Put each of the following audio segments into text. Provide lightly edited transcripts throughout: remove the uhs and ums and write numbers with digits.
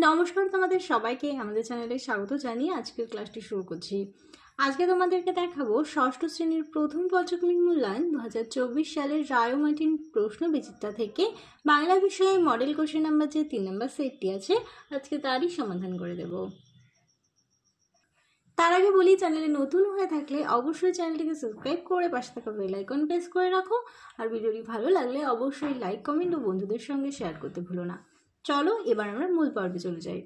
নমস্কার, তোমাদের সবাইকে আমাদের চ্যানেলে স্বাগত জানিয়ে আজকের ক্লাসটি শুরু করছি। আজকে তোমাদেরকে দেখাবো ষষ্ঠ শ্রেণীর প্রথম পর্যায়ক্রমিক মূল্যায়ন 2024 সালের রায় ও মার্টিন প্রশ্ন বিচিত্রা থেকে বাংলা বিষয়ে মডেল কোশ্চেন নাম্বার যে 3 নম্বর সেটটি আছে, আজকে তারই সমাধান করে দেব। তার আগে বলি, চ্যানেলে নতুন হয়ে থাকলে অবশ্যই চ্যানেলটিকে সাবস্ক্রাইব করে পাশে থাকা বেল আইকন প্রেস করে রাখো। আর ভিডিওটি ভালো লাগলে অবশ্যই লাইক, কমেন্ট ও বন্ধুদের সঙ্গে শেয়ার করতে ভুলো না। চলো এবার আমরা মূল পর্বে চলে যাই।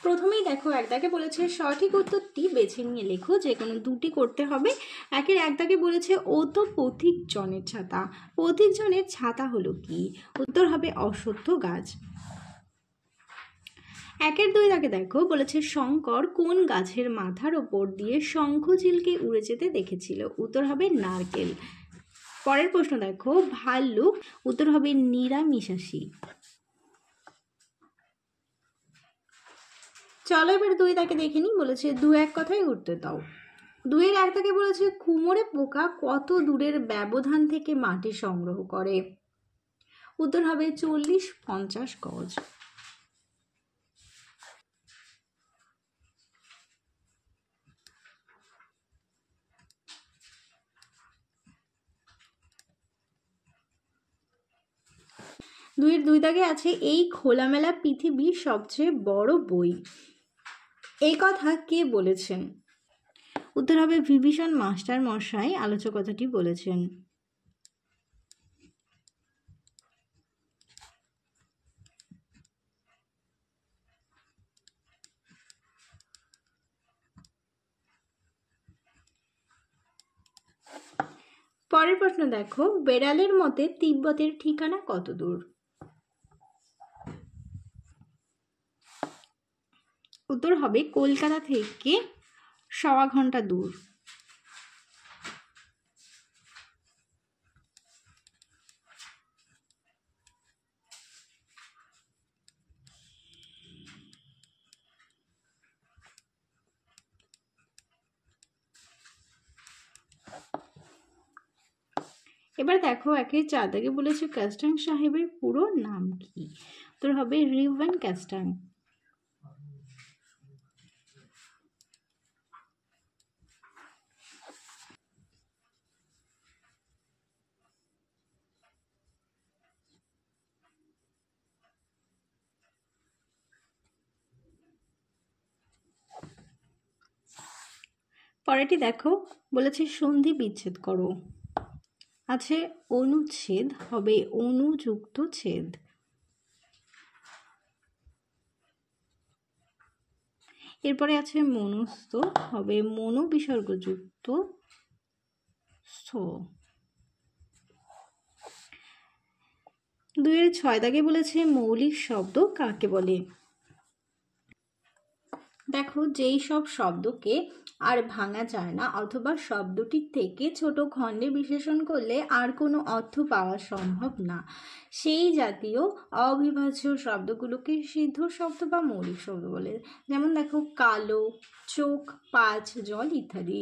প্রথমেই দেখো, এক দাগে বলেছে সঠিক উত্তরটি বেছে নিয়ে লেখো, যে কোনো দুটি করতে হবে। একের এক দাগে বলেছে ও তো পথিক জনের ছাতা। পথিক জনের ছাতা হলো কি? উত্তর হবে অশ্বত্থ গাছ। একের দুই দাগে দেখো বলেছে শঙ্কর কোন গাছের মাথার ওপর দিয়ে শঙ্খচিলকে উড়ে যেতে দেখেছিল? উত্তর হবে নারকেল। পরের প্রশ্ন দেখো, ভাল্লুক। উত্তর হবে নিরামিষাশী। চলো এবার দুই দাগে দেখে নিই। বলেছে দু এক কথায় উঠতে দাও। দুইয়ের এক দাগে বলেছে কুমোরে পোকা কত দূরের ব্যবধান থেকে মাটি সংগ্রহ করে? উত্তর হবে 40-50 গজ। দুইয়ের দুই দাগে আছে এই খোলামেলা পৃথিবীর সবচেয়ে বড় বই। এই কথা কে বলেছেন? উত্তর হবে বিভীষণ মাস্টার মশাই আলোচক কথাটি বলেছেন। পরের প্রশ্ন দেখো, বেড়ালের মতে তিব্বতের ঠিকানা কত দূর? উত্তর হবে কলকাতা থেকে 1.25 ঘন্টা দূর। এবার দেখো, একের চার দাগে বলেছে কাস্টাং সাহেবের পুরো নাম কি? উত্তর হবে রিউভেন কাস্টাং। পরেরটি দেখো, বলেছে সন্ধি বিচ্ছেদ করো। আছে অনুচ্ছেদ, হবে অনুযুক্ত ছেদ। এরপরে আছে মনস্থ, হবে মনো বিসর্গযুক্ত স্থ। দুইয়ের ছয় দাগে বলেছে মৌলিক শব্দ কাকে বলে? দেখো, যেই সব শব্দকে আর ভাঙা যায় না অথবা শব্দটির থেকে ছোট খণ্ডে বিশেষণ করলে আর কোনো অর্থ পাওয়া সম্ভব না, সেই জাতীয় অবিভাজ্য শব্দগুলোকে সিদ্ধ শব্দ বা মৌলিক শব্দ বলে। যেমন দেখো, কালো, চোখ, পাঁচ, জল ইত্যাদি।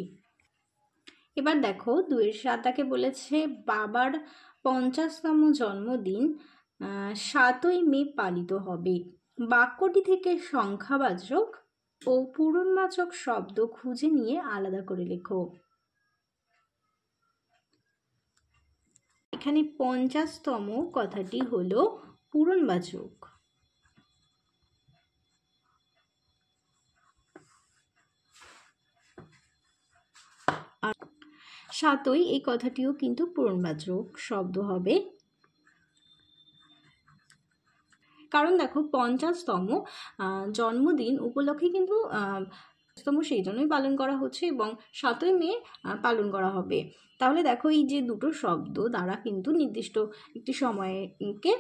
এবার দেখো, 2-7 দাগে বলেছে বাবার 50তম জন্মদিন 7ই মে পালিত হবে। বাক্যটি থেকে সংখ্যাবাচক ও পূরণবাচক শব্দ খুঁজে নিয়ে আলাদা করে লেখো। এখানে 50তম কথাটি হলো পূরণবাচক। আর 7ই এই কথাটিও কিন্তু পূরণবাচক শব্দ হবে। কারণ দেখো, 50তম জন্মদিন উপলক্ষে কিন্তু সেই জন্যই পালন করা হচ্ছে এবং 7ই মে পালন করা হবে। তাহলে দেখো, এই যে দুটো শব্দ দ্বারা কিন্তু নির্দিষ্ট একটি সময়কে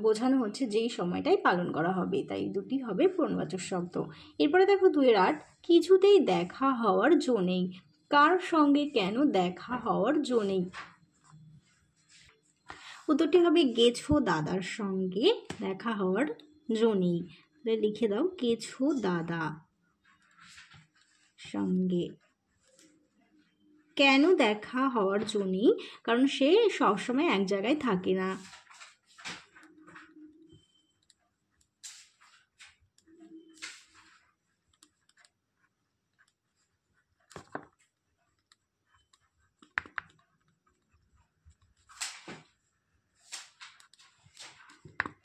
বোঝানো হচ্ছে, যেই সময়টাই পালন করা হবে, তাই দুটি হবে পূর্ণবাচক শব্দ। এরপরে দেখো, 2-8 কিছুতেই দেখা হওয়ার জো নেই। কার সঙ্গে কেন দেখা হওয়ার জো নেই? উত্তরটি হবে গেছো দাদার সঙ্গে দেখা হওয়ার জো নেই। লিখে দাও, গেছো দাদা সঙ্গে। কেন দেখা হওয়ার জো নেই? কারণ সে সবসময় এক জায়গায় থাকে না।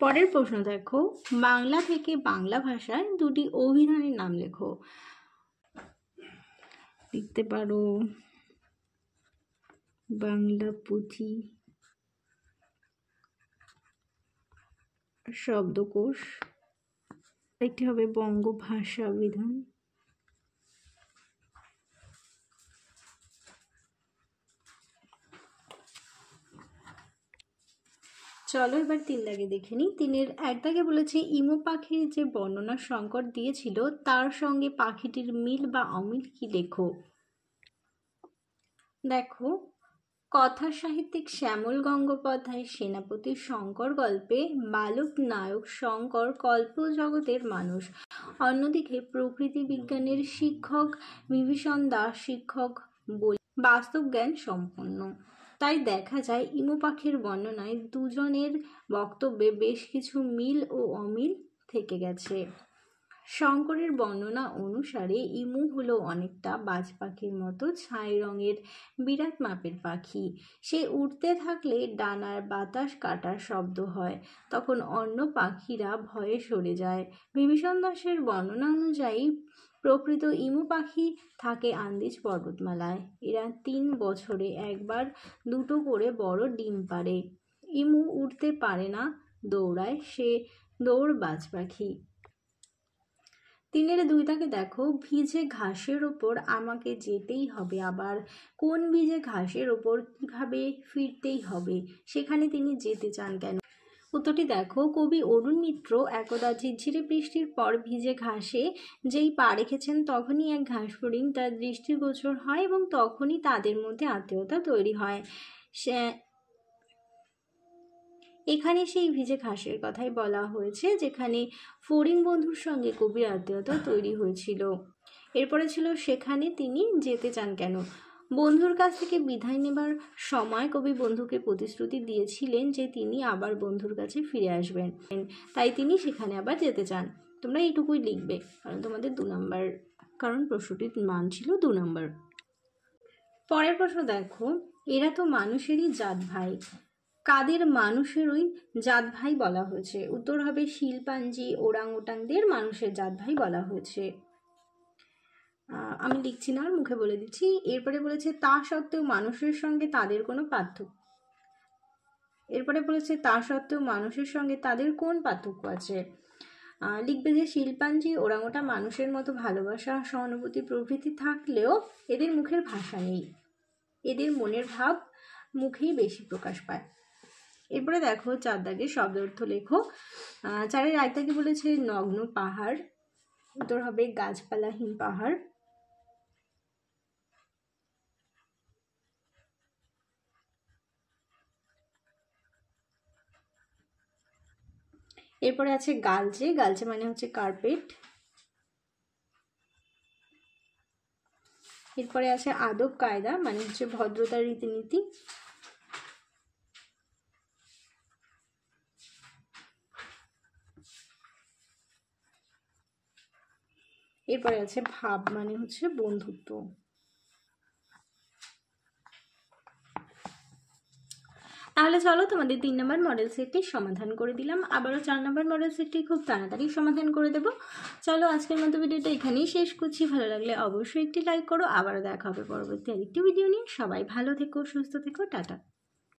পরের প্রশ্ন দেখো, বাংলা থেকে বাংলা ভাষায় দুটি অভিধানের নাম লেখো। লিখতে পারো বাংলা পুঁথি, শব্দকোষ, একটি হবে বঙ্গভাষা অভিধান। চলো এবার 3 দাগে দেখে নিই। 3-এর 1 দাগে বলেছে ইমু পাখির যে বর্ণনা শঙ্কর দিয়েছিল তার সঙ্গে পাখিটির মিল বা অমিল কি লেখো। দেখো, কথা সাহিত্যিক শ্যামল গঙ্গোপাধ্যায় সেনাপতি শঙ্কর গল্পে বালক নায়ক শঙ্কর কল্প জগতের মানুষ। অন্যদিকে প্রকৃতি বিজ্ঞানের শিক্ষক বিভীষণ দাস শিক্ষক বই বাস্তব জ্ঞান সম্পন্ন। তাই দেখা যায় ইমু পাখির বর্ণনায় দুজনের বক্তব্যে বেশ কিছু মিল ও অমিল থেকে গেছে। শঙ্করের বর্ণনা অনুসারে ইমু হলো অনেকটা বাজ পাখির মতো ছাই রঙের বিরাট মাপের পাখি। সে উড়তে থাকলে ডানার বাতাস কাটার শব্দ হয়, তখন অন্য পাখিরা ভয়ে সরে যায়। বিভীষণ দাসের বর্ণনা অনুযায়ী প্রকৃত ইমু পাখি থাকে আন্দিজ পর্বতমালায়। এরা 3 বছরে একবার 2টো করে বড় ডিম পাড়ে। ইমু উড়তে পারে না, দৌড়ায়, সে দৌড়বাজ পাখি। 3-এর 2 দাগে দেখো, ভিজে ঘাসের ওপর আমাকে যেতেই হবে, আবার কোন ভিজে ঘাসের ওপর কিভাবে ফিরতেই হবে, সেখানে তিনি যেতে চান কেন। উত্তরটি দেখো, কবি অরুণ মিত্র একদা ঝিরঝিরে বৃষ্টির পর ভিজে ঘাসে যেই পা রেখেছেন তখনই এক ঘাস ফড়িং তার দৃষ্টিগোচর হয় এবং তখনই তাদের মধ্যে আত্মীয়তা তৈরি হয়। এখানে সেই ভিজে ঘাসের কথাই বলা হয়েছে যেখানে ফড়িং বন্ধুর সঙ্গে কবির আত্মীয়তা তৈরি হয়েছিল। এরপরে ছিল সেখানে তিনি যেতে চান কেন। বন্ধুর কাছ থেকে বিদায় নেবার সময় কবি বন্ধুকে প্রতিশ্রুতি দিয়েছিলেন যে তিনি আবার বন্ধুর কাছে ফিরে আসবেন, তাই তিনি সেখানে আবার যেতে চান। তোমরা এইটুকুই লিখবে, কারণ তোমাদের 2 নম্বর, কারণ প্রশ্নটির মান ছিল 2 নম্বর। পরের প্রশ্ন দেখো, এরা তো মানুষেরই জাত ভাই, কাদের মানুষেরই জাত ভাই বলা হয়েছে। উত্তর হবে শিল্পাঞ্জি ওরাংওটাংদের মানুষের জাত ভাই বলা হয়েছে। আমি লিখছি না, মুখে বলে দিচ্ছি। এরপরে বলেছে তা সত্ত্বেও মানুষের সঙ্গে তাদের কোনো পার্থক্য। এরপরে বলেছে তা সত্ত্বেও মানুষের সঙ্গে তাদের কোন পার্থক্য আছে। লিখবে যে শিল্পাঞ্জি ওরাংওটা মানুষের মতো ভালোবাসা সহানুভূতি প্রভৃতি থাকলেও এদের মুখের ভাষা নেই, এদের মনের ভাব মুখেই বেশি প্রকাশ পায়। এরপরে দেখো 4 দাগে শব্দ অর্থ লেখো। 4-এর 1 দাগে বলেছে নগ্ন পাহাড়, উত্তর হবে গাছপালাহীন পাহাড়। এরপরে আছে গালচে, গালচে মানে হচ্ছে কার্পেট। এরপরে আছে আদব কায়দা মানে হচ্ছে ভদ্রতার রীতিনীতি। এরপরে আছে ভাব মানে হচ্ছে বন্ধুত্ব। তাহলে চলো তোমাদের 3 নম্বর মডেল সেটটি সমাধান করে দিলাম। আবারও 4 নম্বর মডেল সেটটি খুব তাড়াতাড়ি সমাধান করে দেবো। চলো আজকের মতো ভিডিওটা এখানেই শেষ করছি। ভালো লাগলে অবশ্যই একটি লাইক করো। আবারও দেখা হবে পরবর্তী আরেকটি ভিডিও নিয়ে। সবাই ভালো থেকো, সুস্থ থেকো, টাটা।